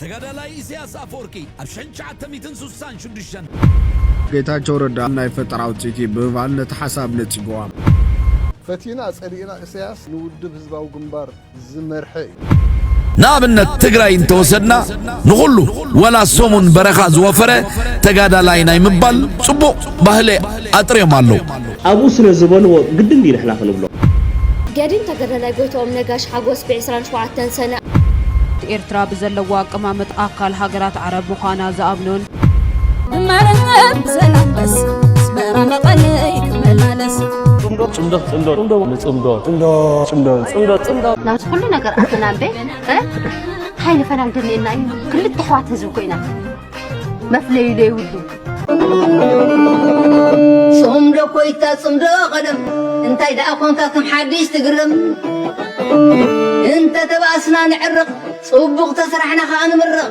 ተጋዳላይ ኢሳያስ አፈወርቂ አብሸንጫተ ሚትንሱሳን ሽዱሽን ጌታቸው ረዳ ናይ ፈጠራው ጽቂ በባልነት ሐሳብ ነጽጓም ፈቲና ጸሪና ኢሳያስ ንውድብ ህዝባው ግንባር ዝመርሐ ናብነት ትግራይ እንተወሰድና ንሁሉ ወላ ሶሙን በረኻ ዝወፈረ ተጋዳላይ ናይ ምባል ጽቡቅ ባህለ አጥሬም አለው አቡ ስለዝበልዎ ግድን ዲንሕና ክንብሎ ገዲን ተጋዳላይ ጎይቶም ነጋሽ ሓጎስ ብ27 ሰነ ኤርትራ በዘለዋ አቀማመጥ አካል ሀገራት አረብ ኻና ዘአብኑን ማረብ ዘናበስ ስበራና ቀለይ ከመላለስ ናስ ሁሉ ነገር አተናበ ሃይለ ፈናን ደኔና ክልት ተዋት ህዝብ ኮይና መፍለይ ለይውዱ ሶምዶ ኮይታ ጽምዶ ቀደም እንታይ ዳ ኮንካ ከም ሓዲሽ ትግርም انت تباسنا نعرق صبغ تسرحنا خان مرق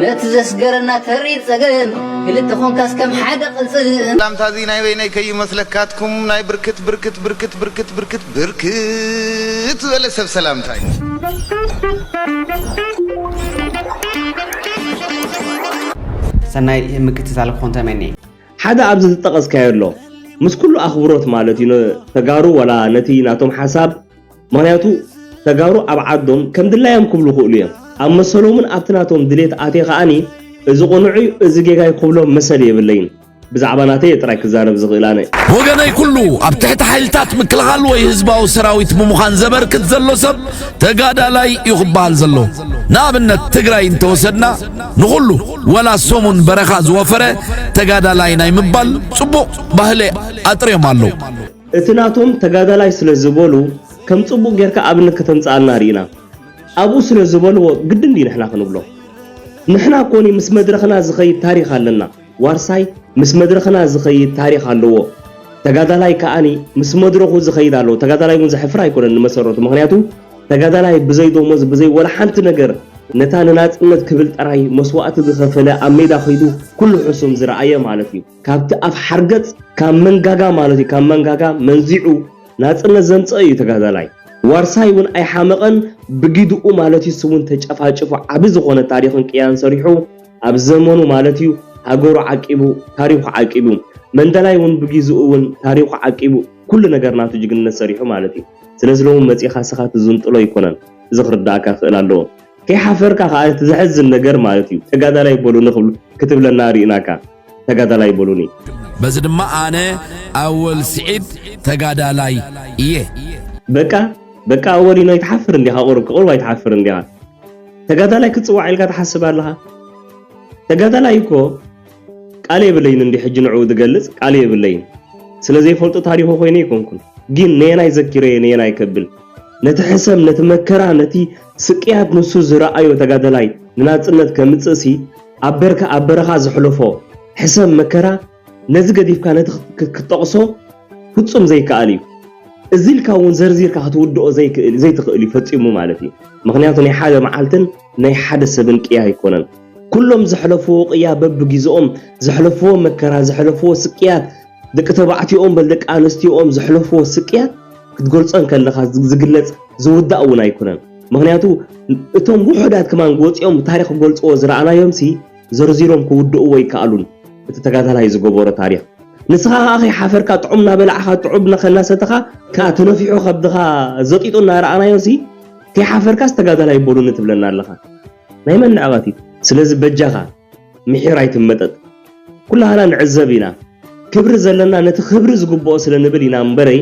نتزسقرنا تريد سقن كلت خون كاس كم حدا قلصن لام تازي ناي ويني كي مسلكاتكم ناي بركت بركت بركت بركت بركت بركت ولا سب سلام تاي سناي مكت سالك خون تمني حدا عبد تطقس كايرلو مس كل اخبروت مالتي تغارو ولا نتي ناتهم حساب معناته تغارو ابعدهم كم دلايم كبلو خوليم اما سلومن ابتناتهم دليت اتي خاني اذا قنعي اذا جاي كبلو مسل يبلين بزعباناتي يتراك زارب زغيلاني وغناي كله اب تحت حيلتات مكلغال وي حزباو سراويت بمخان زبركت زلو سب تغادالاي يخبال زلو نابنت تግራይ እንተወሰድና ንሁሉ ወላ ሶሙን በረኻ ዝወፈረ ተጋዳላይ ናይ ምባል ጽቡቅ ባህለ አጥሬም አለው እትናቶም ተጋዳላይ ስለዝበሉ ከም ጽቡቅ ጌርካ ኣብነት ከተምጻልና ሪና አቡ ስለዝበልዎ ግድን ዲንሕና ክንብሎ ንሕና ኮኒ ምስ መድረኽና ዝኸይድ ታሪኽ ኣለና ዋርሳይ ምስ መድረኽና ዝኸይድ ታሪኽ ኣለዎ ተጋዳላይ ከኣኒ ምስ መድረኹ ዝኸይድ ኣሎ ተጋዳላይ ግን ዝሕፍራ ኣይኮነን መሰረቱ ምክንያቱ ተጋዳላይ ብዘይ ደሞዝ ብዘይ ወላ ሓንቲ ነገር ነታ ንናጽነት ክብል ጠራይ መስዋዕት ዝኸፈለ ኣብ ሜዳ ኸይዱ ኩሉ ሕሱም ዝረአየ ማለት እዩ ካብቲ ኣፍ ሓርገጽ ካብ መንጋጋ ማለት እዩ ካብ መንጋጋ መንዚዑ ናጽነት ዘምጽእ እዩ ተጋዳላይ ዋርሳይ እውን ኣይሓመቐን ብጊድኡ ማለት እዩ ስውን ተጨፋጭፉ ዓብ ዝኾነ ታሪኽን ቅያን ሰሪሑ ኣብ ዘመኑ ማለት እዩ ሃገሩ ዓቂቡ ታሪኹ ዓቂቡ መንደላይ እውን ብጊዝኡ እውን ታሪኹ ዓቂቡ ኩሉ ነገር ናቱ ጅግንነት ሰሪሑ ማለት እዩ ስለዚህ ሎም መጽኻ ሰኻት ዝንጥሎ ይኮነን ዝኽርዳካ ክእል ኣለዎ ከይሓፈርካ ካኣት ዝሕዝን ነገር ማለት እዩ ተጋዳላይ ቦሉኒ ክብሉ ክትብለና ሪእናካ ተጋዳላይ ቦሉኒ በዚ ድማ ኣነ ኣወል ስዒድ ተጋዳላይ እየ በቃ ኣወሊኖ ይተሓፍር እንዲኻ ቁርብ ክቁርብ ይተሓፍር እንዲኻ ተጋዳላይ ክትጽዋዕ ኢልካ ተሓስብ ኣለኻ ተጋዳላይ እኮ ቃል የብለይን እንዲ ሕጂ ንዑ ዝገልጽ ቃል የብለይን ስለዚህ ፈልጦ ታሪኹ ኮይነ ይኮንኩን ግን ነየናይ ዘኪረ ነየናይ ከብል ነቲ ሕሰብ ነቲ መከራ ነቲ ስቅያት ንሱ ዝረአዮ ተጋዳላይ ንናጽነት ከምጽሲ ኣበርካ ኣበረኻ ዝሕልፎ ሕሰብ መከራ ነዚ ገዲፍካ ነቲ ክትጠቕሶ ፍጹም ዘይከኣል እዩ እዚልካ እውን ዘርዚርካ ክትውድኦ ዘይትኽእል ይፈጺሙ ማለት እዩ ምክንያቱ ናይ ሓደ መዓልትን ናይ ሓደ ሰብን ቅያ ኣይኮነን ኩሎም ዝሕለፍዎ ቅያ በብግዜኦም ዝሕለፍዎ መከራ ዝሕለፍዎ ስቅያት ደቂ ተባዕትዮኦም በልደቂ ኣንስትዮኦም ዝሕለፍዎ ስቅያት ክትገልጾን ከለኻ ዝግለጽ ዝውዳእ እውን ኣይኮነን ምክንያቱ እቶም ውሑዳት ከማን ወጽኦም ታሪኽ ገልጽዎ ዝረኣናዮም ሲ ዘርዚሮም ክውድኡ ወይ ከኣሉን እቲ ተጋዳላይ ዝገበሮ ታሪኽ ንስኻ ኣኺ ሓፈርካ ጥዑም ናበላዕኻ ጥዑም ነኸናሰተኻ ካተነፊሑ ከብድኻ ዘጢጡ እናረኣናዮ ሲ ከይሓፈርካ ተጋዳላይ ቦሉን ትብለና ኣለኻ ናይ መንዕባቲ ስለዚ በጃኻ ምሒር ኣይትመጠጥ ኩላሃና ንዕዘብ ኢና ክብሪ ዘለና ነቲ ክብሪ ዝግብኦ ስለንብል ኢና እምበረይ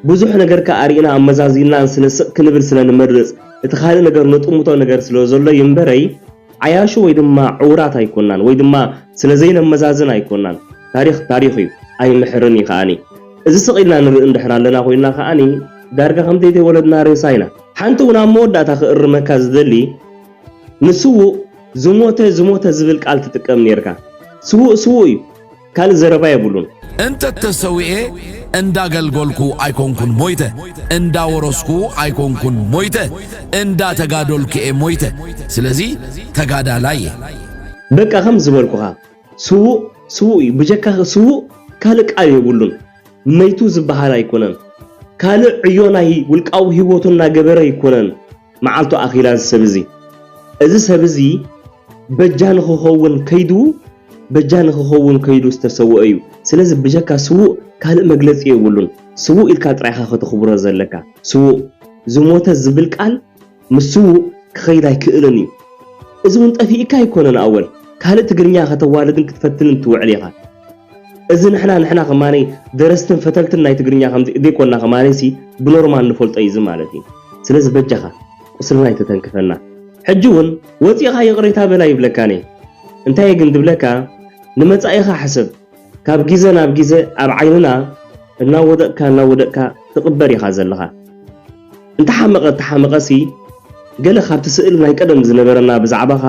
ብዙሕ ነገር ከኣሪና ኣመዛዚና ስለስቕ ክንብል ስለንመርጽ እቲ ካልእ ነገር ነጥሙቶ ነገር ስለዘሎ ይምበረይ ዓያሹ ወይ ድማ ዕውራት ኣይኮናን ወይ ድማ ስለዘይነ መዛዝን ኣይኮናን ታሪኽ እዩ ኣይምሕርን ይኸኣኒ እዚ ስቕኢልና ንርኢ እንድሕር ኣለና ኮይና ከኣኒ ዳርጋ ከምተይተ ወለድና ርእሳይና ሓንቲ እውን ኣብ መወዳእታ ክእርመካ ዝደሊ ንስውእ ዝሞተ ዝብል ቃል ትጥቀም ነርካ ስውእ እዩ ካልእ ዘረባ የብሉን እንተ ተሰውኤ እንዳገልጎልኩ ኣይኮንኩን ሞይተ እንዳወረስኩ ኣይኮንኩን ሞይተ እንዳተጋዶልኩ ሞይተ ስለዚ ተጋዳላይ በቃ ከም ዝበልኩኻ ስውእ እዩ ብጀካ ስውእ ካልእ ቃል የብሉን መይቱ ዝበሃል ኣይኮነን ካልእ ዕዮ ናይ ውልቃዊ ህይወቱ እናገበረ ይኮነን መዓልቱ ኣኺላ ዝሰብ እዚ እዚ ሰብ እዚ በጃን ክኸውን ከይዱ ዝተሰውኦ እዩ ስለዚ ብጀካ ስውእ ካልእ መግለፂ የብሉን ስውእ ኢልካ ጥራይኻ ክትኽብሮ ዘለካ ስውእ ዝሞተ ዝብል ቃል ምስውእ ክኸይድ ኣይክእልን እዩ እዚ እውን ጠፊእካ ኣይኮነን ኣወል ካልእ ትግርኛ ከተዋልድን ክትፈትንን ትውዕል ኢኻ እዚ ንሕና ከማኒ ደረስትን ፈተልትን ናይ ትግርኛ ከምዚ ደይኮና ከማኒሲ ብኖርማል ንፈልጦ እዩ ማለት እዩ ስለዚ በጃኻ ቁስልና ይተተንክፈና ሕጂ እውን ወፂኻ ይቕሬታ በላ ይብለካኒ እንታይ ግን ድብለካ ንመጻኢኻ ሓሰብ ካብ ግዜ ናብ ግዜ ኣብ ዓይንና እናወደቕካ ትቕበር ኢኻ ዘለኻ እንተሓመቐሲ ገለ ካብቲ ስእሊ ናይ ቀደም ዝነበረና ብዛዕባኻ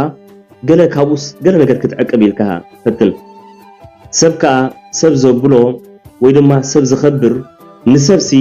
ገለ ካብኡስ ገለ ነገር ክትዕቅብ ኢልካ ፈትን ሰብ ከዓ ሰብ ዘብሎ ወይ ድማ ሰብ ዝኸብር ንሰብሲ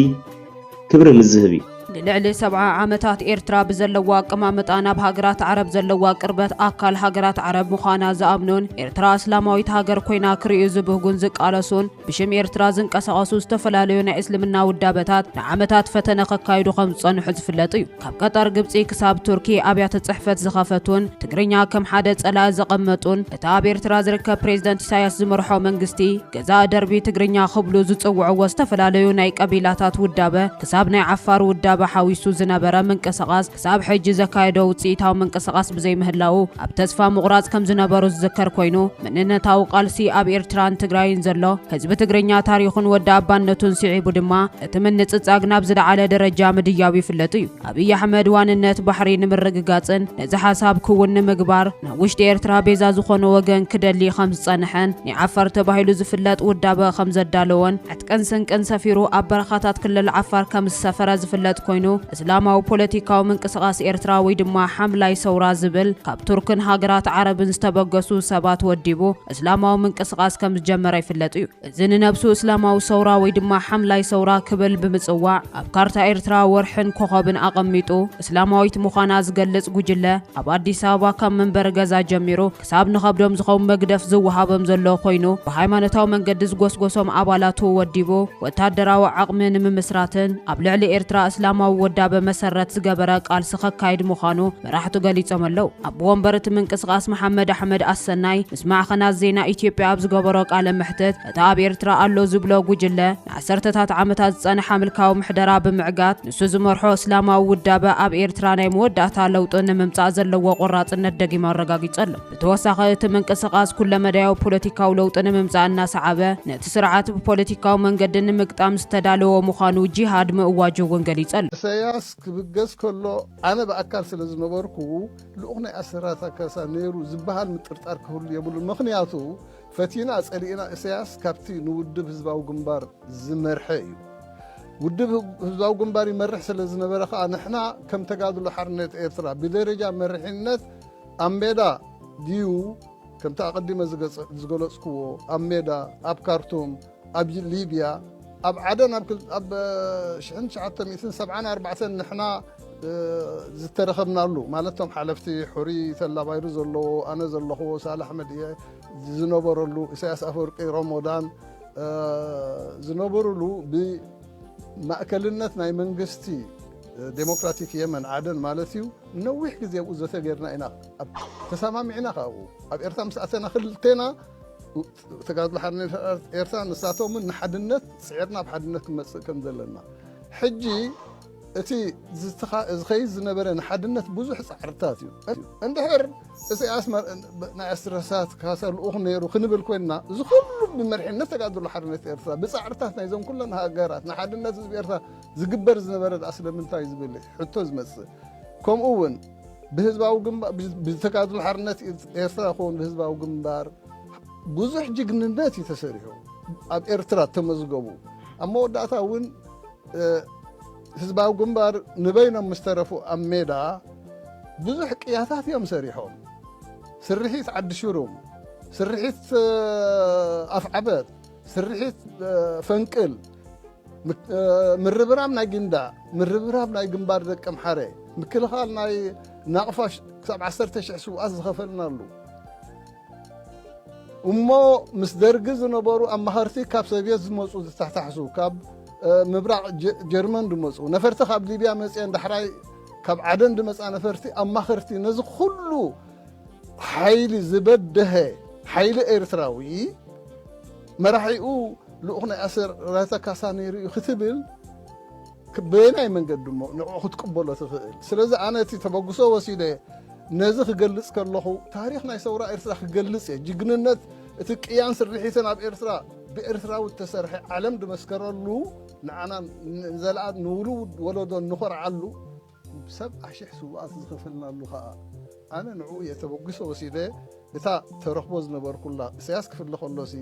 ክብሪ ምዝህብ እዩ ልዕሊ 70 ዓመታት ኤርትራ ብዘለዋ አቀማመጣ ናብ ሃገራት ዓረብ ዘለዋ ቅርበት አካል ሃገራት ዓረብ ምዃና ዝኣምኑን ኤርትራ እስላማዊት ሃገር ኮይና ክርዩ ዝብህጉን ዝቃለሱን ብሽም ኤርትራ ዝንቀሳቐሱ ዝተፈላለዩ ናይ እስልምና ውዳበታት ንዓመታት ፈተነ ከካይዱ ከም ዝጸንሑ ዝፍለጥ እዩ ካብ ቀጠር ግብፂ ክሳብ ቱርኪ ኣብያተ ጽሕፈት ዝኸፈቱን ትግርኛ ከም ሓደ ጸላእ ዘቐመጡን እታ ኣብ ኤርትራ ዝርከብ ፕሬዝደንት ኢሳያስ ዝመርሖ መንግስቲ ገዛ ደርቢ ትግርኛ ክብሉ ዝጽውዕዎ ዝተፈላለዩ ናይ ቀቢላታት ውዳበ ክሳብ ናይ ዓፋር ውዳበ ሓዊሱ ዝነበረ መንቀሳቐስ ክሳብ ሕጂ ዘካየዶ ውፅኢታዊ መንቀሳቐስ ብዘይ ምህላው ኣብ ተስፋ ምቑራጽ ከም ዝነበሩ ዝዝከር ኮይኑ መንነታዊ ቃልሲ ኣብ ኤርትራን ትግራይን ዘሎ ህዝቢ ትግርኛ ታሪኹን ወዲ ኣባነቱን ስዒቡ ድማ እቲ ምንጽጻግ ናብ ዝለዓለ ደረጃ ምድያው ይፍለጥ እዩ ኣብይ ኣሕመድ ዋንነት ባሕሪ ንምርግጋጽን ነዚ ሓሳብ ክውን ንምግባር ናብ ውሽጢ ኤርትራ ቤዛ ዝኾነ ወገን ክደሊ ከም ዝጸንሐን ንዓፋር ተባሂሉ ዝፍለጥ ውዳበ ከም ዘዳለወን ዕጥቅን ስንቅን ሰፊሩ ኣብ በረኻታት ክልል ዓፋር ከም ዝሰፈረ ዝፍለጥ ኮይኑ እስላማዊ ፖለቲካዊ ምንቅስቃስ ኤርትራ ወይ ድማ ሓምላይ ሰውራ ዝብል ካብ ቱርክን ሃገራት ዓረብን ዝተበገሱ ሰባት ወዲቡ እስላማዊ ምንቅስቃስ ከም ዝጀመረ ይፍለጥ እዩ እዚ ንነብሱ እስላማዊ ሰውራ ወይ ድማ ሓምላይ ሰውራ ክብል ብምጽዋዕ ኣብ ካርታ ኤርትራ ወርሕን ኮኸብን ኣቐሚጡ እስላማዊት ምዃና ዝገልጽ ጉጅለ ኣብ አዲስ አበባ ከም መንበር ገዛ ጀሚሩ ክሳብ ንኸብዶም ዝኸውን መግደፍ ዝወሃቦም ዘሎ ኮይኑ ብሃይማኖታዊ መንገዲ ዝጎስጎሶም ኣባላቱ ወዲቡ ወታደራዊ ዓቕሚ ንምምስራትን ኣብ ልዕሊ ኤርትራ እስላማዊ ወዳበ መሰረት ዝገበረ ቃልሲ ከካይድ ምዃኑ መራሕቱ ገሊጾም ኣለው ኣብ ወንበር እቲ ምንቅስቃስ መሐመድ ኣሕመድ ኣሰናይ ምስ ማዕኸናት ዜና ኢትዮጵያ ኣብ ዝገበሮ ቃለ ምሕተት እታ ኣብ ኤርትራ ኣሎ ዝብሎ ጉጅለ ንዓሰርተታት ዓመታት ዝጸንሐ ምልካዊ ምሕደራ ብምዕጋት ንሱ ዝመርሖ እስላማዊ ውዳበ ኣብ ኤርትራ ናይ መወዳእታ ለውጢ ንምምጻእ ዘለዎ ቆራጽነት ደጊሙ ኣረጋጊጹ ኣሎ ብተወሳኺ እቲ ምንቅስቃስ ኩለመዳያዊ ፖለቲካዊ ለውጢ ንምምጻእ እናሰዓበ ነቲ ስርዓት ብፖለቲካዊ መንገዲ ንምግጣም ዝተዳለወ ምዃኑ ጂሃድ ምእዋጁ እውን ገሊጹ ኣሎ ኢሳያስ ክብገዝ ከሎ ኣነ ብኣካል ስለ ዝነበርኩ ልኡኽ ናይ ኣሰራት ኣካሳ ነይሩ ዝበሃል ምጥርጣር ክህሉ የብሉ ምኽንያቱ ፈቲና ጸሊእና ኢሳያስ ካብቲ ንውድብ ህዝባዊ ግንባር ዝመርሐ እዩ ውድብ ህዝባዊ ግንባር ይመርሕ ስለ ዝነበረ ከዓ ንሕና ከም ተጋድሎ ሓርነት ኤርትራ ብደረጃ መርሒነት ኣብ ሜዳ ድዩ ከምቲ ኣቐዲመ ዝገለጽክዎ ኣብ ሜዳ ኣብ ካርቱም ኣብ ሊብያ ኣብ ዓደን ኣብ 1974 ንሕና ዝተረኸብናሉ ማለቶም ሓለፍቲ ሕሪ ተላባይሩ ዘለዎ ኣነ ዘለኽዎ ሳልሕ ኣሕመድ እየ ዝነበረሉ ኢሳያስ ኣፈወርቂ ረሞዳን ዝነበሩሉ ብማእከልነት ናይ መንግስቲ ዴሞክራቲክ የመን ዓደን ማለት እዩ ነዊሕ ግዜ ኣብኡ ዘተ ጌርና ኢና ተሰማሚዕና ካብኡ ኣብ ኤርትራ ምስ ኣተና ክልቴና ተጋድሎ ሓርነት ኤርትራ ንሳቶምን ንሓድነት ስዒርና ብሓድነት ክመጽእ ከም ዘለና ሕጂ እቲ ዝኸይድ ዝነበረ ንሓድነት ብዙሕ ጻዕርታት እዩ እንድሕር ኢሳያስ ናይ ኣስረሳት ካሳ ልኡኽ ነይሩ ክንብል ኮይንና እዚ ኩሉ ብመርሒነት ተጋድሎ ሓርነት ኤርትራ ብጻዕርታት ናይዞም ኩለን ሃገራት ንሓድነት ህዝቢ ኤርትራ ዝግበር ዝነበረ ዳኣ ስለምንታይ ዝብል ሕቶ ዝመጽእ ከምኡ እውን ብህዝባዊ ግንባር ብተጋድሎ ሓርነት ኤርትራ ይኹን ብህዝባዊ ግንባር ብዙሕ ጅግንነት እዩ ተሰሪሑ ኣብ ኤርትራ ተመዝገቡ ኣብ መወዳእታ እውን ህዝባዊ ግንባር ንበይኖም ምስ ተረፉ ኣብ ሜዳ ብዙሕ ቅያታት እዮም ሰሪሖም ስርሒት ዓዲ ሽሩም ስርሒት ኣፍዓበት ስርሒት ፈንቅል ምርብራብ ናይ ግንዳ ምርብራብ ናይ ግንባር ደቂ ኣምሓረ ምክልኻል ናይ ናቕፋ ክሳብ 10,000 ሰውኣት ዝኸፈልናሉ እሞ ምስ ደርጊ ዝነበሩ ኣማኸርቲ ካብ ሶቪየት ዝመፁ ዝተታሕሱ ካብ ምብራቕ ጀርመን ዝመፁ ነፈርቲ ካብ ሊብያ መፅአን ዳሕራይ ካብ ዓደን ድመፃነ ፈርቲ ኣማኸርቲ ነዚ ኩሉ ሓይሊ ዝበደሀ ሓይሊ ኤርትራዊ መራሒኡ ልኡኽ ናይ ኣሰር ራታ ካሳ ነይሩ እዩ ክትብል በናይ መንገዲ ሞ ንዕኡ ክትቅበሎ ትኽእል ስለዚ ኣነ እቲ ተበግሶ ወሲደ ነዚ ክገልጽ ከለኹ ታሪክ ናይ ሰውራ ኤርትራ ክገልጽ እየ ጅግንነት እቲ ቅያን ስርሒትን ኣብ ኤርትራ ብኤርትራዊ ተሰርሐ ዓለም ድመስከረሉ ንዓና ዘለኣት ንውሉድ ወለዶ ንኾርዓሉ ሰብ ኣሽሕ ስዋኣት ዝኽፍልናሉ ከዓ ኣነ ንዕኡ እየ ተበግሶ ወሲደ እታ ተረኽቦ ዝነበርኩላ ኢሳያስ ክፍሊ ከሎሲ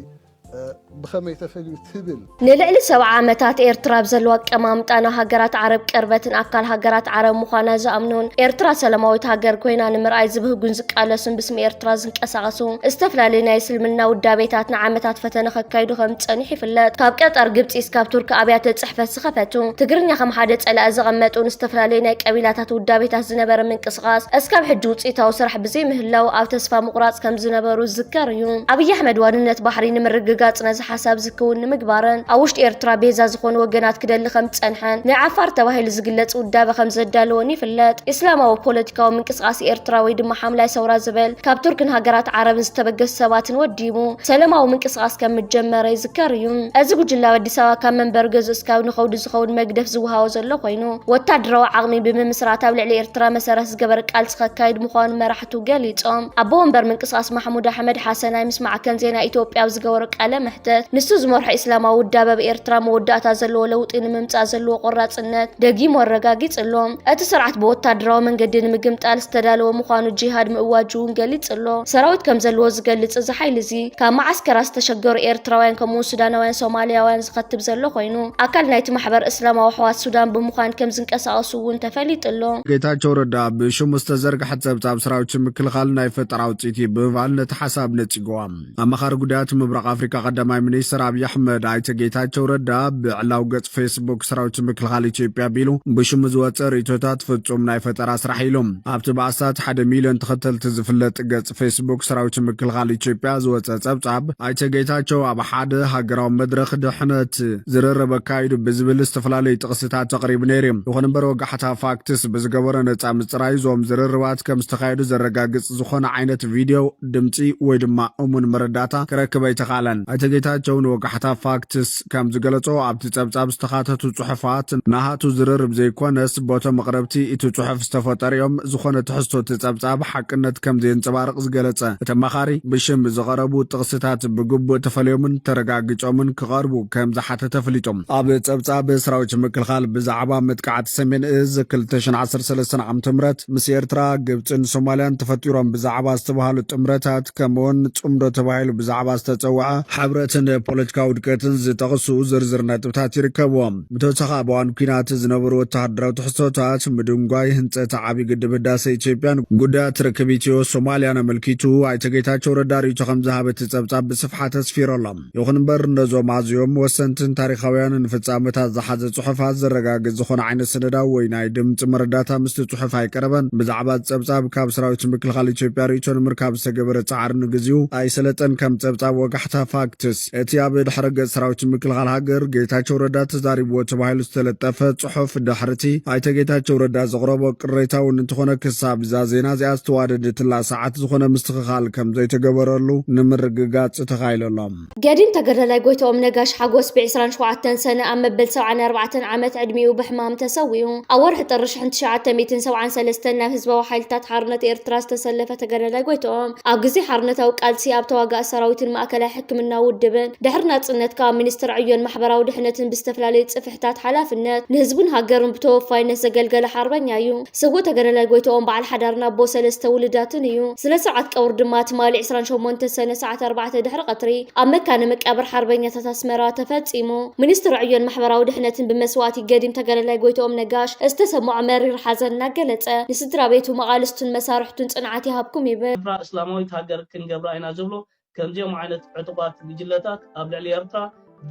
بخمي تفلي تهبل نلعل 7 عامات إيرترا بزلوا قمامطانا هاجرات عرب قربتن أكل هاجرات عرب مخانا زأمنون إيرترا سلامويت هاجر كوينا نمرأي زبهجون زقالسون باسم إيرترا زنقساسو استفلالينا يسلمنا ودابيتاتنا عامات فتنا خكايدو خم تصنيحي فلات كاب قطر جبت اسكاب ترك ابيات صحفه صحفتو تجرنيا خم حادث على ازغمطون استفلالينا قبيلاتات ودابيتات زنبر من قسقاس اسكاب حجوت ايتاو سرح بزي مهلاو او تسفا مقراص كم زنبرو ذكريو ابي احمد وانነት بحري نمرغغاصنا حساب زكون مغبارن اوشت إيرترا بيزا زخون وغنات كدل خم تصنحن نعفار تباهيل زغلص ودابه خم زدالوني فلات اسلاماو بوليتيكاو من قسقاس إيرترا وي دما حملاي سورا زبل كاب تركن هاجرات عرب زتبغس سباتن وديمو سلاماو من قسقاس كم مجمر يذكريو ازي ጉጅላ አዲስ አበባ ከመንበር ገዝ እስካው ንኸውድ ዝኸውድ መግደፍ ዝውሃው ዘሎ ኮይኑ ወታደራዊ ዓቕሚ ብምስራት ኣብ ልዕሊ ኤርትራ መሰረት ዝገበረ ቃልሲ ከካይድ ምዃኑ መራሕቱ ገሊጾም ኣቦ ወንበር ምንቅስቃስ ማሕሙድ ኣሕመድ ሓሰን ናይ ምስማዕ ከን ዜና ኢትዮጵያ ዝገበረ ቃለ መሕተት ንሱ ዝመርሐ እስላማዊ ውዳበ ኤርትራ መወዳእታ ዘለዎ ለውጢ ንምምጻእ ዘለዎ ቆራጽነት ደጊሞ ኣረጋጊጽሎም እቲ ስርዓት ብወታደራዊ መንገዲ ንምግምጣል ዝተዳለወ ምዃኑ ጂሃድ ምእዋጁን ገሊጽሎ ሰራዊት ከም ዘለዎ ዝገልጽ እዚ ሓይሊ እዚ ካብ ማዓስከራ ዝተሸገሩ ኤርትራውያን ከምኡ ሱዳናውያን ሶማሊያውያን ዝኸትብ ዘሎ ኮይኑ ኣካል ናይቲ ማሕበር እስላማዊ ሕዋት ሱዳን ብምዃን ከም ዝንቀሳቐሱ እውን ተፈሊጥሎ ጌታቸው ረዳ ብሽሙ ዝተዘርግሐ ጸብጻብ ሰራዊት ምክልኻል ናይ ፈጠራ ውጽኢት ብምባል ነቲ ሓሳብ ነጺጎም ኣማኻሪ ጉዳያት ምብራቕ ኣፍሪካ ቀዳማይ ሚኒስትር ኣብይ ኣሕመድ ኣይተ ጌታቸው ረዳ ብዕላው ገጽ ፌስቡክ ሰራዊት ምክልኻል ኢትዮጵያ ቢሉ ብሽሙ ዝወፅእ ርእቶታት ፍጹም ናይ ፈጠራ ስራሕ ኢሎም ኣብቲ በኣሳት 1 ሚልዮን ተኸተልቲ ዝፍለጥ ገጽ ፌስቡክ ሰራዊት ምክልኻል ኢትዮጵያ ዝወፅእ ጸብጻብ ኣይተ ጌታቸው ኣብ ሓደ ሃገራዊ መድረኽ ድሕነት ዝረረበ ካይዱ ብዝብል ዝተፈላለዩ ጥቕስታት ተቕሪቡ ነይሩ ይኹን እምበር ወጋሕታ ፋክትስ ብዝገበረ ነፃ ምፅራይ ዞም ዝርርባት ከም ዝተኻየዱ ዘረጋግጽ ዝኾነ ዓይነት ቪድዮ ድምፂ ወይ ድማ እሙን መረዳእታ ክረክብ ኣይተኻለን ኣይተ ጌታቸው ንወጋሕታ ፋክትስ ከም ዝገለጾ ኣብቲ ጸብጻብ ዝተኻተቱ ጽሑፋት ናሃቱ ዝርርብ ዘይኮነስ ቦቶም መቕረብቲ እቲ ጽሑፍ ዝተፈጠረ እዮም ዝኾነ ትሕዝቶ እቲ ጸብጻብ ሓቅነት ከም ዘየንፀባርቕ ዝገለጸ እቲ ኣማኻሪ ብሽም ዝቐረቡ ጥቕስታት ብግቡእ ተፈልዮምን ተረጋጊጾምን ክቐርቡ ከም ዝሓተተ ፍሊጦም ኣብ ጸብጻብ ሰራዊት ምክልኻል ብዛዕባ መጥቃዕቲ ሰሜን እዝ 2013 ዓ.ም ምስ ኤርትራ ግብፅን ሶማልያን ተፈጢሮም ብዛዕባ ዝተባሃሉ ጥምረታት ከምኡውን ጽምዶ ተባሂሉ ብዛዕባ ዝተጸውዐ ሕብረትን ፖለቲካዊ ውድቀትን ዝጠቕሱ ዝርዝር ነጥብታት ይርከብዎም ብተወሳኺ ኣብ እዋን ኩናት ዝነበሩ ወተሃደራዊ ትሕዝቶታት ምድንጓይ ህንፀት ዓብዪ ግድብ ህዳሴ ኢትዮጵያን ጉዳያት ርክብ ኢትዮ ሶማልያን ኣመልኪቱ ኣይተ ጌታቸው ረዳ ርእይቶ ከም ዝሃበ እቲ ጸብጻብ ብስፍሓት ኣስፊሮሎም ይኹን እምበር ነዞም ኣዝዮም ወሰንትን ታሪኻውያንን ፍጻመታት ዝሓዘ ጽሑፋት ዘረጋግጽ ዝኾነ ዓይነት ሰነዳዊ ወይ ናይ ድምፂ መረዳእታ ምስቲ ጽሑፍ ኣይቀረበን ብዛዕባ ጸብጻብ ካብ ሰራዊት ምክልኻል ኢትዮጵያ ርእይቶ ንምርካብ ዝተገበረ ጻዕሪ ንግዚኡ ኣይሰለጠን ከም ጸብጻብ ወጋሕታ ፋክትስ እቲ ኣብ ድሕረ ገጽ ሰራዊት ምክልኻል ሃገር ጌታቸው ረዳ ተዛሪብዎ ተባሂሉ ዝተለጠፈ ጽሑፍ ድሕርቲ ኣይተ ጌታቸው ረዳ ዘቕረቦ ቅሬታ እውን እንተኾነ ክሳብ እዛ ዜና እዚኣ ዝተዋደደትላ ሰዓት ዝኾነ ምስትኽኻል ከም ዘይተገበረሉ ንምርግጋጽ ተኻይለሎም ገዲም ተገዳላይ ጎይቶኦም ነጋሽ ሓጎስ ብ27 ሰነ ኣብ መበል 74 ዓመት ዕድሚኡ ብሕማም ተሰዊዩ ኣብ ወርሒ ጥሪ 1973 ናብ ህዝባዊ ሓይልታት ሓርነት ኤርትራ ዝተሰለፈ ተገዳላይ ጎይቶኦም ኣብ ግዜ ሓርነታዊ ቃልሲ ኣብ ተዋጋእ ሰራዊትን ማእከላይ ሕክምና ውድብን ድሕሪ ናጽነት ካብ ሚኒስትር ዕዮን ማሕበራዊ ድሕነትን ብዝተፈላለዩ ጽፍሕታት ሓላፍነት ንህዝቡን ሃገርን ብተወፋይነት ዘገልገለ ሓርበኛ እዩ ስጉ ተገዳላይ ጎይቶኦም በዓል ሓዳርና ኣቦ 3 ውልዳትን እዩ ስለ ስርዓት ቀብሪ ድማ ትማሊ 28 ሰነ ሰዓት 4 ድሕሪ ቀትሪ ኣብ መካነ መቃብር ሓርበኛታት ኣስመራ ተፈጺሙ ሚኒስትር ዕዮን ማሕበራዊ ድሕነትን ብመስዋእቲ ገዲም ተገዳላይ ጎይቶኦም ነጋሽ ዝተሰምዖ መሪር ሓዘን እናገለጸ ንስድራ ቤቱ መቓልስቱን መሳርሕቱን ጽንዓት ይሃብኩም ይብል እስላማዊት ሃገር ክንገብራ ኢና ዝብሎ ከምዚኦም ዓይነት ዕጡቋት ግጅለታት ኣብ ልዕሊ ኤርትራ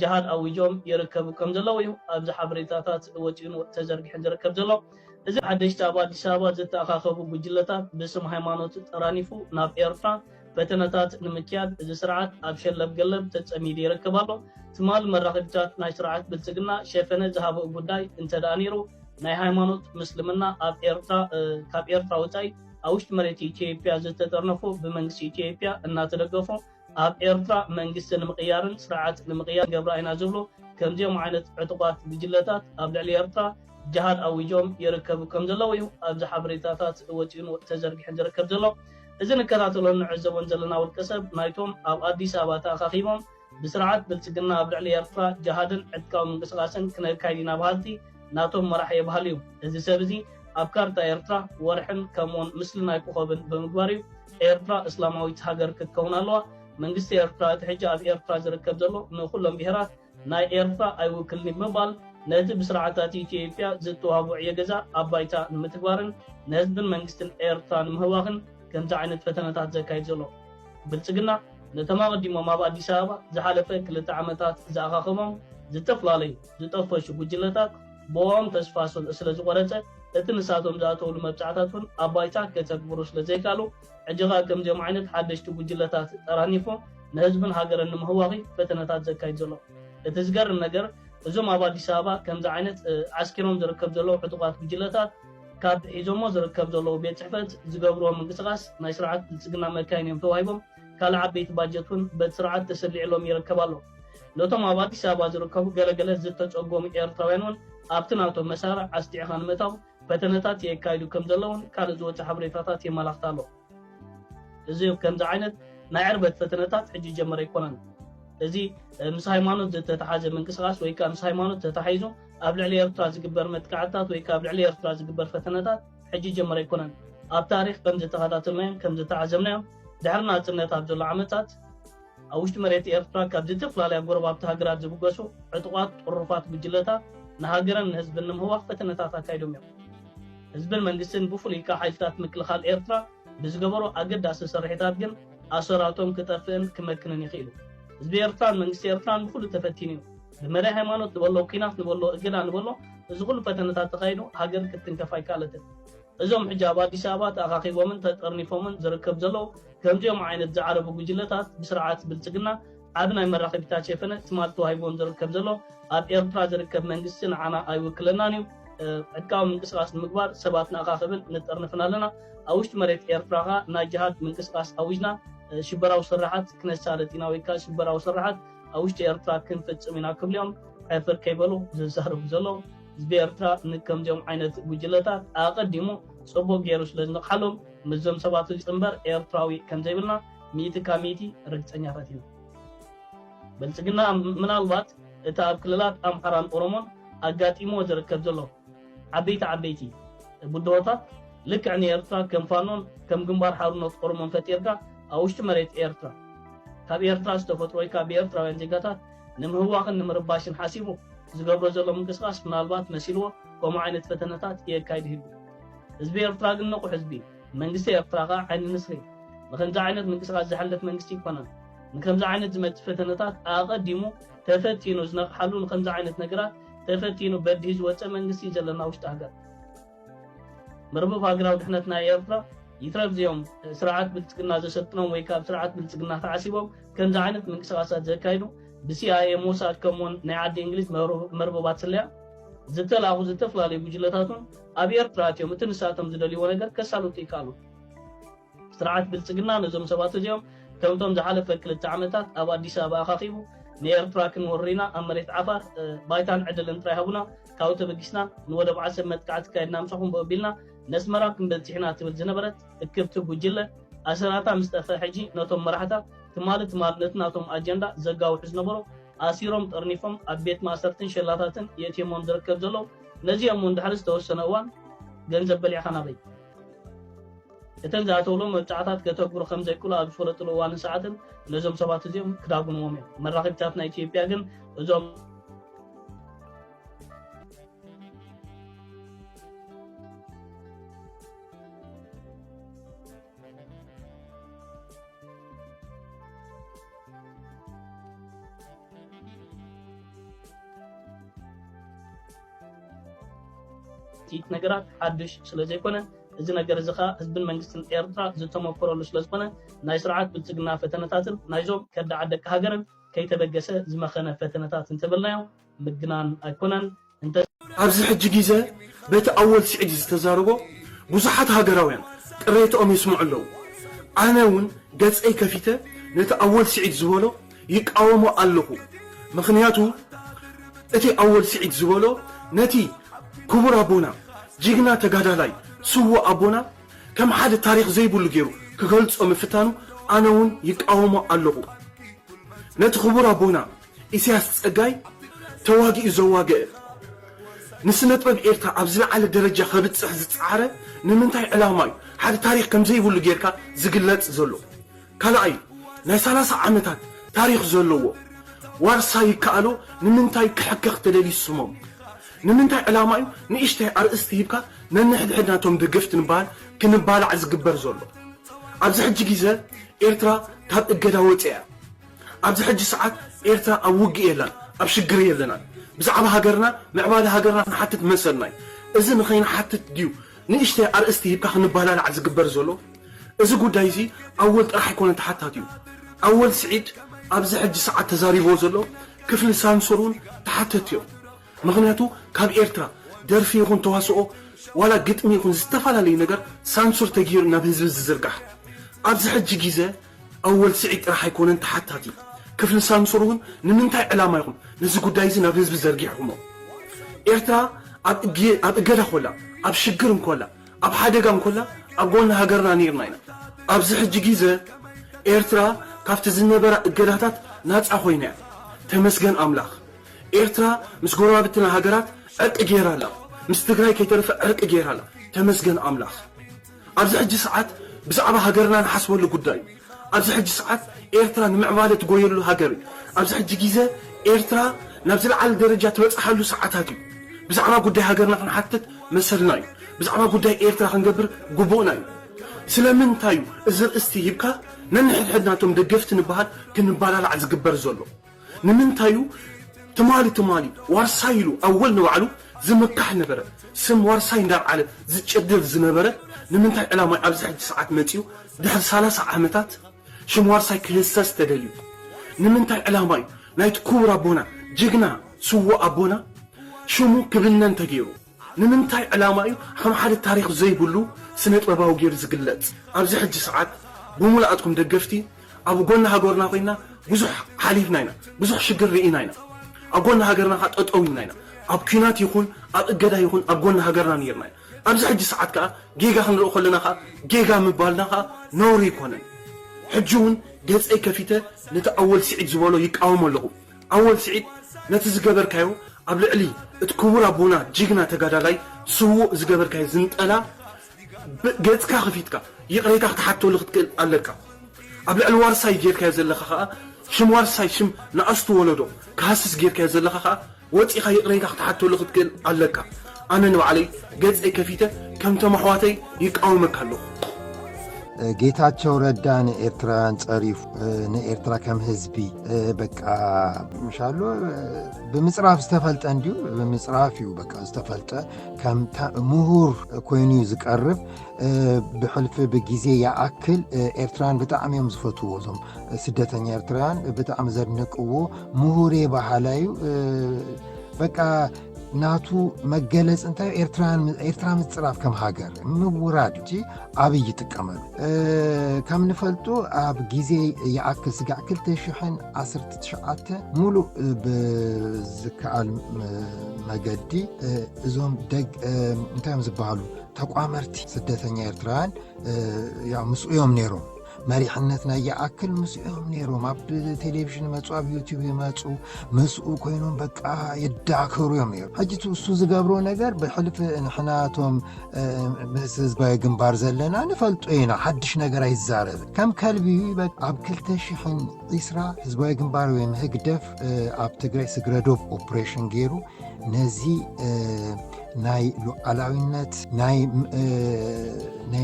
ጅሃድ ኣውጆም ይርከቡ ከም ዘለዉ እዩ ኣብዚ ሓበሬታታት ወጪኡን ተዘርጊሕን ዝርከብ ዘሎ እዚ ሓደሽቲ ኣብ ኣዲስ ኣበባ ዝተኣኻኸቡ ጉጅለታት ብስም ሃይማኖት ጠራኒፉ ናብ ኤርትራ ፈተነታት ንምክያድ እዚ ስርዓት ኣብ ሸለብ ገለብ ተጸሚዱ ይርከብ ኣሎ ትማል መራኸቢታት ናይ ስርዓት ብልጽግና ሸፈነ ዝሃበ ጉዳይ እንተደኣ ነይሩ ናይ ሃይማኖት ምስልምና ኣብ ኤርትራ ካብ ኤርትራ ወፃኢ ኣብ ውሽጢ መሬት ኢትዮጵያ ዝተጠርነፉ ብመንግስቲ ኢትዮጵያ እናተደገፉ ኣብ ኤርትራ መንግስቲ ንምቅያርን ስርዓት ንምቅያር ገብራ ኢና ዝብሉ ከምዚኦም ዓይነት ዕጡቋት ጉጅለታት ኣብ ልዕሊ ኤርትራ ጅሃድ ኣዊጆም ይርከቡ ከም ዘለዉ እዩ ኣብዚ ሓበሬታታት ወፂኑ ተዘርጊሑ ዝርከብ ዘሎ እዚ ንከታተሎን ንዕዘቦን ዘለና ውልቀ ሰብ ናይቶም ኣብ ኣዲስ ኣበባ ተኣኻኺቦም ብስርዓት ብልፅግና ኣብ ልዕሊ ኤርትራ ጅሃድን ዕጥቃዊ ምንቅስቃስን ክነካይድ ኢና በሃልቲ ናቶም መራሒ ይበሃል እዩ እዚ ሰብ እዚ ኣብ ካርታ ኤርትራ ወርሕን ከምኡውን ምስሊ ናይ ኮኸብን ብምግባር እዩ ኤርትራ እስላማዊት ሃገር ክትከውን ኣለዋ መንግስቲ ኤርትራ እቲ ሕጂ ኣብ ኤርትራ ዝርከብ ዘሎ ንኩሎም ብሄራት ናይ ኤርትራ ኣይውክልኒ ብምባል ነቲ ብስርዓታት ኢትዮጵያ ዝተዋህቡ ዕዮ ገዛ ኣብ ባይታ ንምትግባርን ንህዝብን መንግስትን ኤርትራ ንምህዋኽን ከምዚ ዓይነት ፈተነታት ዘካይድ ዘሎ ብልፅግና ነተማቐዲሞም ኣብ ኣዲስ ኣበባ ዝሓለፈ 2 ዓመታት ዝኣኻኽሞም ዝተፈላለዩ ዝጠፈሹ ጉጅለታት ብኦም ተስፋ ስለ ዝቆረፀ እቲ ንሳቶም ዝኣተውሉ መብፃዕታት እውን ኣብ ባይታ ከተግብሩ ስለ ዘይካሉ ሕጂኻ ከምዚኦም ዓይነት ሓደሽቲ ጉጅለታት ጠራኒፎ ንህዝብን ሃገርን ንምህዋኺ ፈተነታት ዘካይድ ዘሎ እቲ ዝገርም ነገር እዞም ኣብ ኣዲስ ኣበባ ከምዚ ዓይነት ዓስኪሮም ዝርከብ ዘለዉ ዕጡቋት ጉጅለታት ካብ ሒዞሞ ዝርከብ ዘለዉ ቤት ፅሕፈት ዝገብርዎ ምንቅስቃስ ናይ ስርዓት ብልፅግና መካይን እዮም ተዋሂቦም ካልእ ዓበይቲ ባጀት እውን በቲ ስርዓት ተሰሊዕሎም ይርከብ ኣሎ ነቶም ኣብ ኣዲስ ኣበባ ዝርከቡ ገለገለ ዝተፀጎሙ ኤርትራውያን እውን ኣብቲ ናቶም መሳርዕ ኣስጢዕኻ ንምእታው ፈተነታት የካይዱ ከም ዘለውን ካልእ ዝወፀ ሓበሬታታት የመላኽት ኣሎ እዚ ከምዚ ዓይነት ናይ ዕርበት ፈተነታት ሕጂ ጀመረ ኣይኮነን እዚ ምስ ሃይማኖት ዝተተሓዘ ምንቅስቃስ ወይ ከዓ ምስ ሃይማኖት ተተሓይዙ ኣብ ልዕሊ ኤርትራ ዝግበር መጥቃዕትታት ወይ ከዓ ኣብ ልዕሊ ኤርትራ ዝግበር ፈተነታት ሕጂ ጀመረ ኣይኮነን ኣብ ታሪክ ከም ዝተኸታተልናዮም ከም ዝተዓዘብናዮም ድሕሪ ናፅነት ኣብ ዘሎ ዓመታት ኣብ ውሽጢ መሬት ኤርትራ ካብ ዝተፈላለዩ ጎረባብቲ ሃገራት ዝብገሱ ዕጡቋት ጥሩፋት ጉጅለታት ንሃገርን ንህዝብን ንምህዋኽ ፈተነታት ኣካይዶም እዮም ህዝብን መንግስትን ብፍሉይ ካብ ሓይልታት ምክልኻል ኤርትራ ብዝገበሩ ኣገዳሲ ስርሒታት ግን ኣሰራቶም ክጠፍእን ክመክንን ይኽእሉ ህዝቢ ኤርትራን መንግስቲ ኤርትራን ብኩሉ ተፈቲኑ እዩ ብመዳይ ሃይማኖት ንበሎ ኩናት ንበሎ እገዳ ንበሎ እዚ ኩሉ ፈተነታት ተኻይዱ ሃገር ክትንከፍ ኣይከኣለትን እዞም ሕጂ ኣብ ኣዲስ ኣበባ ተኣኻኺቦምን ተጠርኒፎምን ዝርከብ ዘለዉ ከምዚኦም ዓይነት ዝዓረቡ ጉጅለታት ብስርዓት ብልፅግና ዓብ ናይ መራኸቢታት ሸፈነ ትማል ተዋሂቦም ዝርከብ ዘሎ ኣብ ኤርትራ ዝርከብ መንግስቲ ንዓና ኣይውክለናን እዩ ዕጥቃዊ ምንቅስቃስ ንምግባር ሰባት ንኣኻኽብን ንጠርንፍን ኣለና ኣብ ውሽጢ መሬት ኤርትራ ኸ ናይ ጅሃድ ምንቅስቃስ ኣዊጅና ሽበራዊ ስራሓት ክነሳለጥ ኢና ወይ ከዓ ሽበራዊ ስራሓት ኣብ ውሽጢ ኤርትራ ክንፍፅም ኢና ክብልዮም ሕፍር ከይበሉ ዝዛረቡ ዘለዉ ህዝቢ ኤርትራ ንከምዚኦም ዓይነት ጉጅለታት ኣቐዲሙ ፅቡቅ ገይሩ ስለ ዝነቕሓሎም ምዞም ሰባት እዚ እምበር ኤርትራዊ ከም ዘይብልና 100% ርግፀኛታት ኢና ብልፅግና ምናልባት እቲ ኣብ ክልላት ኣምሓራን ኦሮሞን ኣጋጢሞ ዝርከብ ዘሎ ዓበይቲ ቡድሆታት ልክዕ ንኤርትራ ከም ፋኖን ከም ግንባር ሓርነት ኦሮሞን ፈጢርካ ኣብ ውሽጢ መሬት ኤርትራ ካብ ኤርትራ ዝተፈጥሮ ወይ ካብ ኤርትራውያን ዜጋታት ንምህዋኽን ንምርባሽን ሓሲቡ ዝገብሮ ዘሎ ምንቅስቃስ ምናልባት መሲልዎ ከምኡ ዓይነት ፈተነታት የካይድ ይህሉ ህዝቢ ኤርትራ ግን ንቑሕ ህዝቢ መንግስቲ ኤርትራ ኸ ዓይኒ ንስሪ ንከምዚ ዓይነት ምንቅስቃስ ዝሓለፍ መንግስቲ ይኮነን ንከምዚ ዓይነት ዝመፅእ ፈተነታት ኣቐዲሙ ተፈቲኑ ዝነቕሓሉ ንከምዚ ዓይነት ነገራት ተፈቲኑ በዲ ዝወፀ መንግስቲ ዘለና ውሽጢ ሃገር መርበብ ሃገራዊ ድሕነት ናይ ኤርትራ ይትረፍ እዚኦም ስርዓት ብልፅግና ዘሰልጥኖም ወይ ካብ ስርዓት ብልፅግና ተዓሲቦም ከምዚ ዓይነት ምንቅስቃሳት ዘካይዱ ብሲአይኤ ሞሳድ ከምኡውን ናይ ዓዲ እንግሊዝ መርበባት ስለያ ዝተላኹ ዝተፈላለዩ ጉጅለታትን ኣብ ኤርትራ እትዮም እቲ ንሳቶም ዝደልይዎ ነገር ከሳልጡ ይከኣሉ ስርዓት ብልፅግና ነዞም ሰባት እዚኦም ከምቶም ዝሓለፈ 2 ዓመታት ኣብ ኣዲስ ኣበባ ኣኻኺቡ ንኤርትራ ክንወሪና ኣብ መሬት ዓፋር ባይታን ዕድልን ጥራይ ሃቡና ካብኡ ተበጊስና ንወደብ ዓሰብ መጥቃዕቲ ካይድና ምሳኹም በቢልና ነስመራ ክንበፅሕና ትብል ዝነበረት እክብቲ ጉጅለ ኣሰራታ ምስ ጠፍአ ሕጂ ነቶም መራሕታት ትማል ነቲ ናቶም ኣጀንዳ ዘጋውሑ ዝነበሩ ኣሲሮም ጠርኒፎም ኣብ ቤት ማእሰርትን ሸላታትን የእትዮሞም ዝርከብ ዘለዉ ነዚኦም እውን ድሕሪ ዝተወሰነ እዋን ገንዘብ በሊዕኻ ናበይ እተን ዝኣተውሎም መብፃዕታት ከተግብሩ ከም ዘይክእሉ ኣብ ዝፈለጥሉ እዋንን ሰዓትን ነዞም ሰባት እዚኦም ክዳጉንዎም እዮም መራኸቢታት ናይ ኢትዮጵያ ግን እዞም ነገራት ሓድሽ ስለ ዘይኮነ እዚ ነገር እዚ ኸ ህዝብን መንግስትን ኤርትራ ዝተመክረሉ ስለ ዝኾነ ናይ ስርዓት ብልፅግና ፈተነታትን ናይዞም ከዳዓደቂ ሃገርን ከይተበገሰ ዝመኸነ ፈተነታት እንተበልናዮ ምግናን ኣይኮነን ኣብዚ ሕጂ ግዜ በቲ ኣወል ስዒድ ዝተዛረቦ ብዙሓት ሃገራውያን ቅሬቶኦም ይስምዑ ኣለዉ ኣነ እውን ገፀይ ከፊተ ነቲ ኣወል ስዒድ ዝበሎ ይቃወሞ ኣለኹ ምክንያቱ እቲ ኣወል ስዒድ ዝበሎ ነቲ ክቡር ኣቦና ጅግና ተጋዳላይ ስዎ ኣቦና ከም ሓደ ታሪክ ዘይብሉ ገይሩ ክገልጾ ምፍታኑ ኣነ እውን ይቃወሞ ኣለኹ ነቲ ክቡር ኣቦና ኢሳያስ ፀጋይ ተዋጊኡ ዘዋግአ ንስነ ጥበብ ኤርትራ ኣብ ዝለዓለ ደረጃ ከብፅሕ ዝፀዓረ ንምንታይ ዕላማ እዩ ሓደ ታሪክ ከም ዘይብሉ ጌርካ ዝግለጽ ዘሎ ካልኣይ ናይ 30 ዓመታት ታሪክ ዘለዎ ዋርሳ ይከኣሎ ንምንታይ ክሕክኽ ተደልዩ ስሞም ንምንታይ ዕላማ እዩ ንእሽተይ ኣርእስቲ ሂብካ ነንሕድሕድናቶም ደገፍቲ ንበሃል ክንባላዕ ዝግበር ዘሎ ኣብዚ ሕጂ ግዜ ኤርትራ ካብ እገዳ ወፅያ ኣብዚ ሕጂ ሰዓት ኤርትራ ኣብ ውግእ የላን ኣብ ሽግር የለናን ብዛዕባ ሃገርና ምዕባለ ሃገርና ንሓትት መሰልናይ እዚ ንኸይንሓትት ድዩ ንእሽተይ ኣርእስቲ ሂብካ ክንባላላዕ ዝግበር ዘሎ እዚ ጉዳይ እዚ ኣወል ጥራሕ ኣይኮነን ተሓታት እዩ ኣወል ስዒድ ኣብዚ ሕጂ ሰዓት ተዛሪቦ ዘሎ ክፍሊ ሳንሱሩን ተሓተት እዮም ምክንያቱ ካብ ኤርትራ ደርፊ ይኹን ተዋስኦ ዋላ ግጥሚ ይኹን ዝተፈላለዩ ነገር ሳንሱር ተገይሩ ናብ ህዝቢ ዝዝርጋሕ ኣብዚ ሕጂ ግዜ ኣወል ስዒድ ጥራሕ ኣይኮነን ተሓታት እዩ ክፍሊ ሳንሱሩን ንምንታይ ዕላማ ይኹን ነዚ ጉዳይ እዚ ናብ ህዝቢ ዘርጊሕሞ ኤርትራ ኣብ እገዳ ኮላ ኣብ ሽግር እንኮላ ኣብ ሓደጋ እንኮላ ኣብ ጎኒ ሃገርና ነርና ኢና ኣብዚ ሕጂ ግዜ ኤርትራ ካብቲ ዝነበራ እገዳታት ናፃ ኮይና እያ ተመስገን ኣምላኽ ኤርትራ ምስ ጎረባብትና ሃገራት ዕርቂ ገይራላ ምስ ትግራይ ከይተረፈ ዕርቂ ገይራላ ተመስገን ኣምላኽ ኣብዚ ሕጂ ሰዓት ብዛዕባ ሃገርና ንሓስበሉ ጉዳይ እዩ ኣብዚ ሕጂ ሰዓት ኤርትራ ንምዕባለ ትጎየሉ ሃገር እዩ ኣብዚ ሕጂ ግዜ ኤርትራ ናብ ዝለዓለ ደረጃ ትበፅሓሉ ሰዓታት እዩ ብዛዕባ ጉዳይ ሃገርና ክንሓትት መሰልና እዩ ብዛዕባ ጉዳይ ኤርትራ ክንገብር ግቡእና እዩ ስለምንታይ እዩ እዚ ርእስቲ ሂብካ ነንሕድሕድናቶም ደገፍቲ ንበሃል ክንባላላዕ ዝግበር ዘሎ ንምንታይ እዩ ትማሊ ዋርሳ ኢሉ ኣወል ንባዕሉ ዝምካሕ ነበረ ስም ዋርሳይ እንዳበዓለ ዝጨድር ዝነበረ ንምንታይ ዕላማ ኣብዚ ሕጂ ሰዓት መፂኡ ድሕሪ 30 ዓመታት ሽም ዋርሳይ ክህሰስ ተደልዩ ንምንታይ ዕላማ እዩ ናይቲ ክቡር ኣቦና ጅግና ስዎ ኣቦና ሽሙ ክብነን ተገይሩ ንምንታይ ዕላማ እዩ ከም ሓደ ታሪክ ዘይብሉ ስነ ጥበባዊ ገይሩ ዝግለጽ ኣብዚ ሕጂ ሰዓት ብሙላኣትኩም ደገፍቲ ኣብ ጎኒ ሃገርና ኮይና ብዙሕ ሓሊፍና ኢና ብዙሕ ሽግር ርኢና ኢና ኣብ ጎኒ ሃገርና ጠጠው ኢልና ኢና ኣብ ኩናት ይኹን ኣብ እገዳ ይኹን ኣብ ጎኒ ሃገርና ነርና ኢና ኣብዚ ሕጂ ሰዓት ከዓ ጌጋ ክንሪኦ ከለና ከዓ ጌጋ ምባልና ከዓ ነውሪ ይኮነን ሕጂ እውን ገፀይ ከፊተ ነቲ ኣወል ስዒድ ዝበሎ ይቃወሞ ኣለኹ ኣወል ስዒድ ነቲ ዝገበርካዮ ኣብ ልዕሊ እቲ ክቡር ኣቦና ጅግና ተጋዳላይ ስውእ ዝገበርካዮ ዝንጠላ ገጽካ ከፊትካ ይቕሬታ ክትሓተሉ ክትክእል ኣለካ ኣብ ልዕሊ ዋርሳይ ጌርካዮ ዘለኻ ከዓ ሽም ዋርሳይ ሽም ንኣስቱ ወለዶ ክሃስስ ጌርካዮ ዘለኻ ከዓ ወፂኻ ይቕሬታ ክትሓተሉ ክትክእል ኣለካ ኣነ ንባዕለይ ገፀይ ከፊተ ከምቶም ኣሕዋተይ ይቃወመካ ኣለኹ ጌታቸው ረዳ ንኤርትራውያን ጸሪፉ ንኤርትራ ከም ህዝቢ በቃ ምሻሎ ብምጽራፍ ዝተፈልጠ እንዲሁ ብምጽራፍ እዩ በቃ ዝተፈልጠ ከም ምሁር ኮይኑ ዝቀርብ ብሕልፊ ብጊዜ ያኣክል ኤርትራን ብጣዕሚ እዮም ዝፈትዎ እዞም ስደተኛ ኤርትራውያን ብጣዕሚ ዘድንቅዎ ምሁር ባህላዩ በቃ ናቱ መገለጽ እንታይ ኤርትራ ምጽራፍ ከም ሃገር ምውራድ እንጂ ኣብይ ይጥቀመሉ ከም ንፈልጡ ኣብ ጊዜ ይኣክል ስጋዕ 2019 ሙሉእ ብዝከኣል መገዲ እዞም ደግ እንታይም ዝበሃሉ ተቋመርቲ ስደተኛ ኤርትራውያን ያው ምስኡዮም ነይሮም መሪሕነት ናይ ያኣክል ምስኡዮም ነይሮም ኣብ ቴሌቪዥን መፁ ኣብ ዩቲዩብ ይመፁ ምስኡ ኮይኖም በቃ ይዳከሩ እዮም ነይሮም ሕጂ እሱ ዝገብሮ ነገር ብሕልፊ ንሕናቶም ህዝባዊ ግንባር ዘለና ንፈልጦ ኢና ሓድሽ ነገር ኣይዛረብ ከም ከልቢ ኣብ 2020 ህዝባዊ ግንባር ወይ ህግደፍ ኣብ ትግራይ ስግረዶብ ኦፕሬሽን ገይሩ ነዚ ናይ ሉዓላዊነት ናይ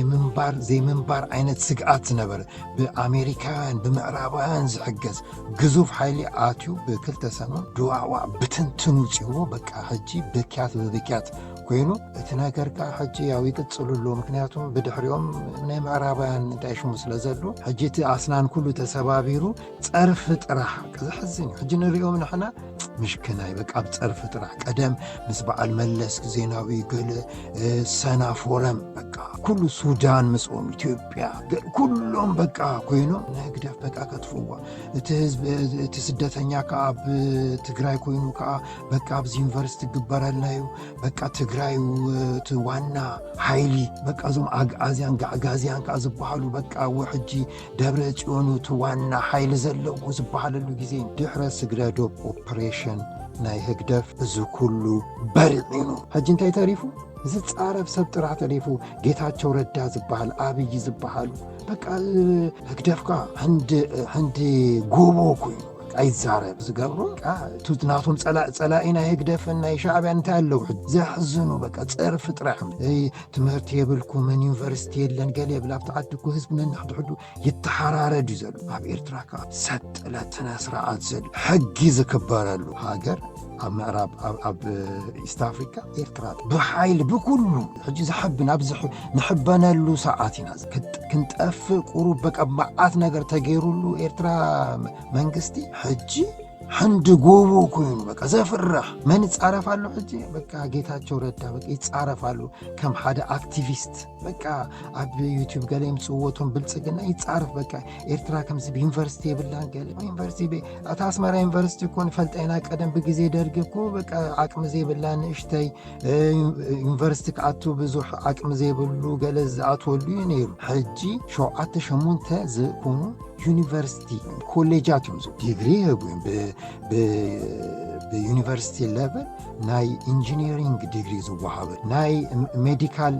ምንባር ዘይምንባር ዓይነት ስግኣት ዝነበረ ብኣሜሪካውያን ብምዕራባውያን ዝሕገዝ ግዙፍ ሓይሊ ኣትዩ ብክልተ ሰሙን ድዋዕዋዕ ብትንትን ውፅዎ በቃ ሕጂ ብክያት ኮይኑ እቲ ነገር ከዓ ሕጂ ያው ይቅፅሉሉ ምክንያቱም ብድሕሪኦም ናይ ምዕራባውያን እንታይ ሽሙ ስለ ዘሎ ሕጂ እቲ ኣስናን ኩሉ ተሰባቢሩ ፀርፊ ጥራሕ ዝሕዝን ሕጂ ንሪኦም ንሕና ምሽክናይ በቃ ብጸርፍ ጥራሕ ቀደም ምስ በዓል መለስ ዜናዊ ገለ ሰና ፎረም በቃ ኩሉ ሱዳን ምስኦም ኢትዮጵያ ኩሎም በቃ ኮይኖም ንህግደፍ በቃ ከጥፍዋ እቲ ህዝብ እቲ ስደተኛ ከዓ ኣብ ትግራይ ኮይኑ ከዓ በቃ ኣብዚ ዩኒቨርሲቲ ግበረልናዩ በቃ ትግራይ እቲ ዋና ሓይሊ በቃ ዞም ኣግኣዝያን ጋዕጋዝያን ከዓ ዝበሃሉ በቃ ውሕጂ ደብረ ጽዮን እቲ ዋና ሓይሊ ዘለዎ ዝበሃለሉ ጊዜ ድሕረ ስግረዶ ኦፕሬሽን ናይ ህግደፍ እዚ ኩሉ በሪዒኑ ሕጂ እንታይ ተሪፉ ዝጻረፍ ሰብ ጥራሕ ተሪፉ ጌታቸው ረዳ ዝበሃል ኣብይ ዝበሃሉ በቃ ህግደፍካ ሕንዲ ጎቦ ኮይኑ ኣይዛረብ ዝገብሮ ናቶም ጸላኢና ህግደፍን ናይ ሻዕብያ እንታይ ኣለዉ ዘሕዝኑ በቃ ጽርፍ ጥራሕ ትምህርቲ የብልኩምን ዩኒቨርሲቲ የለን ገለ የብል ኣብቲ ዓድኩ ህዝቢ ነናሕድሕዱ ይተሓራረድ እዩ ዘሎ ኣብ ኤርትራ ከዓ ሰጥለትነ ስርዓት ዘሎ ሕጊ ዝክበረሉ ሃገር ኣብ ምዕራብ ኣብ ኢስት ኣፍሪካ ኤርትራ ብሓይል ብኩሉ ሕጂ ዝሕብን ኣብዚ ንሕበነሉ ሰዓት ኢና ክንጠፍእ ቁሩብ በቃ መዓት ነገር ተገይሩሉ ኤርትራ መንግስቲ ሕጂ ሕንዲ ጎቦ ኮይኑ በቃ ዘፍርሕ መን ይጻረፋሉ ሕጂ በቃ ጌታቸው ረዳ በቃ ይጻረፋሉ ከም ሓደ አክቲቪስት በቃ ኣብ ዩቲዩብ ገለ ይምጽወቶም ብልጽግና ይጻረፍ በቃ ኤርትራ ከምዚ ዩኒቨርሲቲ የብላን ገለ ዩኒቨርሲቲ ኣስመራ ዩኒቨርሲቲ ኮን ፈልጠና ቀደም በጊዜ ደርግ እኮ በቃ አቅም ዘይብላን እሽተይ ዩኒቨርሲቲ ከኣቱ ብዙሕ አቅም ዘይብሉ ገለ ዝኣትወሉ ነይሩ ሕጂ 7-8 ዝኮኑ ዩኒቨርሲቲ ኮሌጃቱም ዲግሪ የቡን በዩኒቨርሲቲ ሌቨል ናይ ኢንጂነሪንግ ዲግሪ ዝወሃበ ናይ ሜዲካል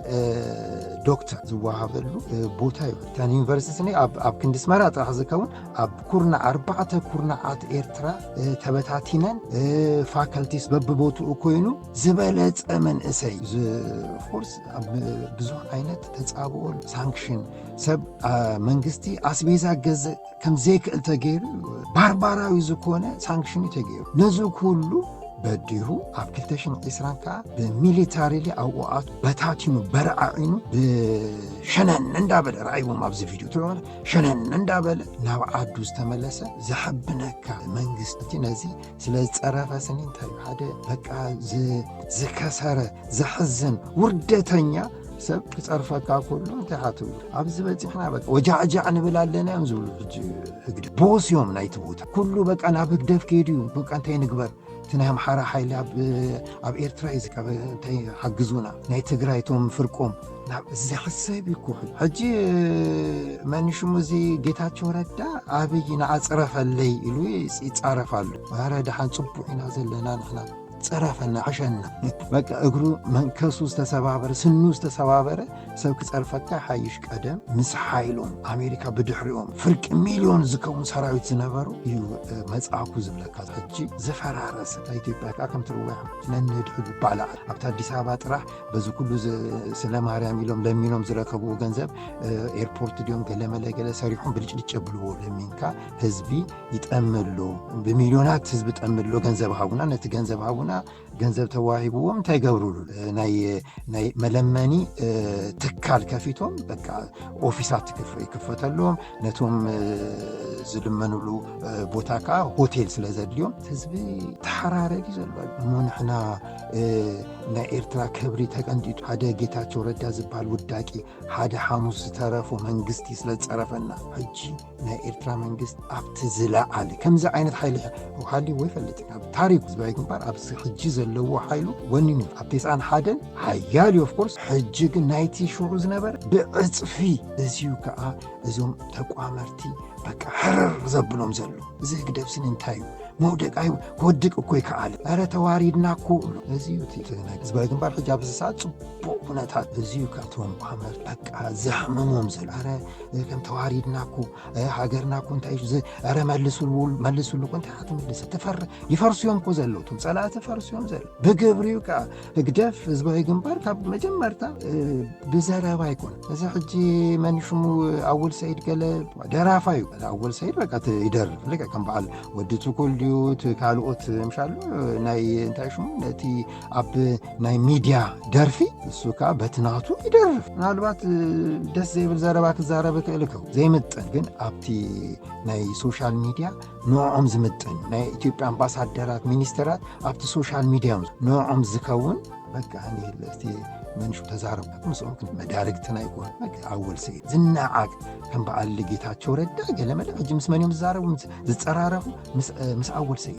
ዶክተር ዝወሃበሉ ቦታ እዩ ታን ዩኒቨርሲቲ ነይ ኣብ ክንድስ መራ ጥራሕ ዝከውን ኣብ ኩርና 4 ኩርናዓት ኤርትራ ተበታቲነን ፋካልቲስ በብቦትኡ ኮይኑ ዝበለጸ መንእሰይ ፎርስ ብዙሕ ዓይነት ተጻብኦ ሳንክሽን ሰብ መንግስቲ አስቤዛ ገዘ ከም ዘይክእል ተገይሩ ባርባራዊ ዝኮነ ሳንክሽን ተገይሩ ነዚ ኩሉ በዲሁ ኣብ 2020 ከዓ በሚሊታሪሊ ኣውኣት በታቲኑ በርዓዒኑ ብሸነን እንዳበለ ራእይዎም ኣብዚ ቪዲዮ ትረዋለ ሸነን እንዳበለ ናብ ዓዱ ዝተመለሰ ዘሕብነካ መንግስቲ ነዚ ስለ ዝጸረፈ ስኒ እንታይ ሓደ በቃ ዝከሰረ ዘሕዝን ውርደተኛ ሰብ ክጸርፈካ ኩሉ እንታይ ሓትው ኣብዚ በፂሕና በቃ ወጃዕጃዕ ንብል ኣለና እዮም ዝብሉ ሕጂ ህግደፍ ቦስዮም ናይቲ ቦታ ኩሉ በቃ ናብ ህግደፍ ከይዱ በቃ እንታይ ንግበር እቲ ናይ ኣምሓራ ሓይሊ ኣብ ኤርትራ እዩ ዝቀበ እንታይ ሓግዙና ናይ ትግራይቶም ፍርቆም ናብ ዝሕሰብ ይኩሕል ሕጂ መንሽሙ እዚ ጌታቸው ረዳ ኣብይ ንዓጽረፈለይ ኢሉ ይጻረፋሉ ኣረ ድሓን ጽቡዕ ኢና ዘለና ንሕና ጸረፈና ሓሸና በቃ እግሩ መንከሱ ዝተሰባበረ ስኑ ዝተሰባበረ ሰብ ክጸርፈካ ሓይሽ ቀደም ምስ ሓይሎም ኣሜሪካ ብድሕሪኦም ፍርቂ ሚሊዮን ዝከውን ሰራዊት ዝነበሩ እዩ መጽኣኩ ዝብለካ ሕጂ ዘፈራረሰ ኢትዮጵያ ከዓ ከም ትርዋሕ ነንድሕዱ ባዕላ ኣብታ አዲስ አበባ ጥራሕ በዚ ኩሉ ስለ ማርያም ኢሎም ለሚኖም ዝረከብዎ ገንዘብ ኤርፖርት ዲዮም ገለ ሰሪሖም ብልጭልጭ ብልዎ ለሚንካ ህዝቢ ይጠምሎ በሚሊዮናት ህዝቢ ጠምሎ ገንዘብ ሃቡና ነቲ ገንዘብ ሃቡና ገንዘብ ተዋሂብዎም እንታይ ገብሩሉ ናይ መለመኒ ትካል ከፊቶም በቃ ኦፊሳት ይክፈተሎም ነቶም ዝልመኑሉ ቦታ ከዓ ሆቴል ስለዘድልዮም ህዝቢ ተሓራረዲ ዘልባል ንሕና ናይ ኤርትራ ክብሪ ተቀንዲዱ ሓደ ጌታቸው ረዳ ዝበሃል ውዳቂ ሓደ ሓሙስ ዝተረፉ መንግስቲ ስለጸረፈና ሕጂ ናይ ኤርትራ መንግስት ኣብቲ ዝለዓለ ከምዚ ዓይነት ሓይሊ ወይ ፈልጥ ኣብ ታሪክ ዝባይ ግንባር ኣብ ሕጂ ዘለዎ ሓይሉ ወኒኑ ኣብ 91 ሓያል ኦፍ ኮርስ ሕጂ ግን ናይቲ ሽዑ ዝነበረ ብዕጽፊ እዚዩ ከዓ እዞም ተቋመርቲ በቃ ሕርር ዘብሎም ዘሎ እዚ ህግደፍስን እንታይ መውደቃይ ወድቅ እኮ ይከኣል አረ ተዋሪድና እኮ እዚዩ ትናገ ዝባይ ግንባር ሕጂ ኣብ ሰዓት ጽቡቕ ሁነታት እዚዩ ካቶም ቋመር በቃ ዘሕምሞም ዘሎ አረ ከም ተዋሪድና እኮ ሃገርና እኮ እንታይ አረ መልሱሉ እኮ እንታይ ሓትምልስ ተፈር ይፈርሱዮም እኮ ዘለውቶም ጸላእቲ ፈርሱዮም ዘሎ ብግብሪው ከዓ ህግደፍ ዝባይ ግንባር ካብ መጀመርታ ብዘረባ ይኮን እዚ ሕጂ መንሽሙ ኣውል ሰይድ ገለ ደራፋዩ ኣውል ሰይድ ሰይድ በቃ ይደርፍ ለቀ ከም በዓል ወድቱ ኩልዩት ካልኦት ምሻሉ ናይ እንታይ ሽሙ ነቲ ኣብ ናይ ሚዲያ ደርፊ እሱካ በትናቱ ይደርፍ ምናልባት ደስ ዘይብል ዘረባ ክዛረበ ክእልከው ዘይምጥን ግን ኣብቲ ናይ ሶሻል ሚዲያ ንዖም ዝምጥን ናይ ኢትዮጵያ አምባሳደራት ሚኒስተራት ኣብቲ ሶሻል ሚዲያ ንዖም ዝከውን በቃ ንህልቲ መንሹ ተዛረብ ምስኦም መዳርግትና ይኮን በቃ ኣወል ሰይድ ዝናዓቅ ከም በዓል ጌታቸው ረዳ ገለመለ ሕጂ ምስ መን እዮም ዝዛረቡ ዝፀራረፉ ምስ ኣወል ሰይድ